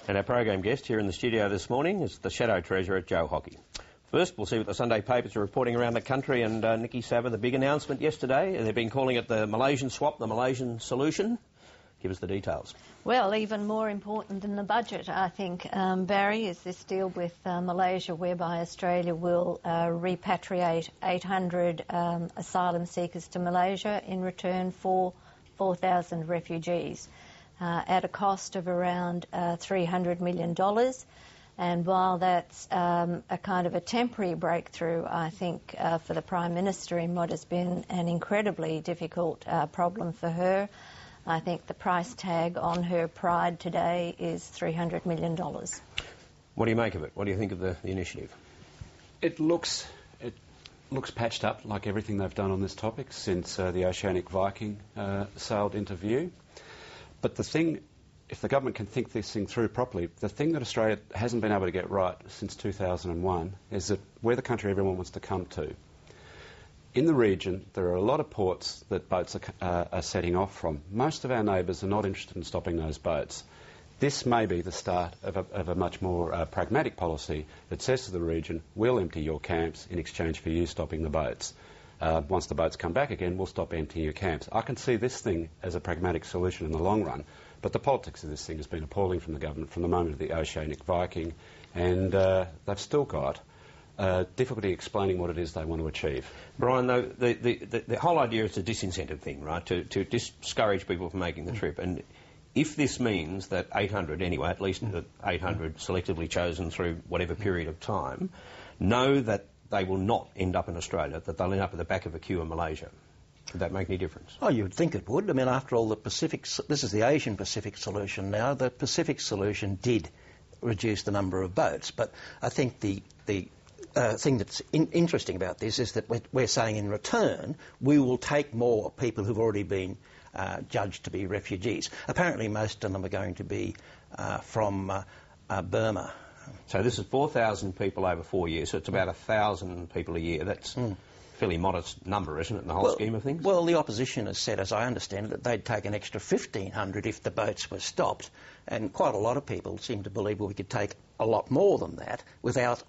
And our program guest here in the studio this morning is the Shadow Treasurer, Joe Hockey. First, we'll see what the Sunday papers are reporting around the country, and Nikki Sava, the big announcement yesterday. They've been calling it the Malaysian swap, the Malaysian solution. Give us the details. Well, even more important than the budget, I think, Barry, is this deal with Malaysia, whereby Australia will repatriate 800 asylum seekers to Malaysia in return for 4,000 refugees at a cost of around $300 million. And while that's a kind of a temporary breakthrough, I think, for the Prime Minister in what has been an incredibly difficult problem for her, I think the price tag on her pride today is $300 million. What do you make of it? What do you think of the initiative? It looks patched up, like everything they've done on this topic since the Oceanic Viking sailed into view. But the thing, if the government can think this thing through properly, the thing that Australia hasn't been able to get right since 2001 is that we're the country everyone wants to come to. In the region, there are a lot of ports that boats are setting off from. Most of our neighbours are not interested in stopping those boats. This may be the start of a much more pragmatic policy that says to the region, we'll empty your camps in exchange for you stopping the boats. Once the boats come back again, we'll stop emptying your camps. I can see this thing as a pragmatic solution in the long run, but the politics of this thing has been appalling from the government from the moment of the Oceanic Viking, and they've still got difficulty explaining what it is they want to achieve. Brian, though, the whole idea is a disincentive thing, right, to discourage people from making the trip. And if this means that 800, anyway, at least 800 selectively chosen through whatever period of time, know that they will not end up in Australia, that they'll end up at the back of a queue in Malaysia. Would that make any difference? Oh, you'd think it would. I mean, after all, this is the Asian-Pacific solution now. The Pacific solution did reduce the number of boats, but I think the thing that's interesting about this is that we're saying in return we will take more people who've already been judged to be refugees. Apparently most of them are going to be from Burma. So this is 4,000 people over 4 years, so it's about 1,000 people a year. That's a fairly modest number, isn't it, in the whole scheme of things? Well, the opposition has said, as I understand it, that they'd take an extra 1,500 if the boats were stopped, and quite a lot of people seem to believe we could take a lot more than that without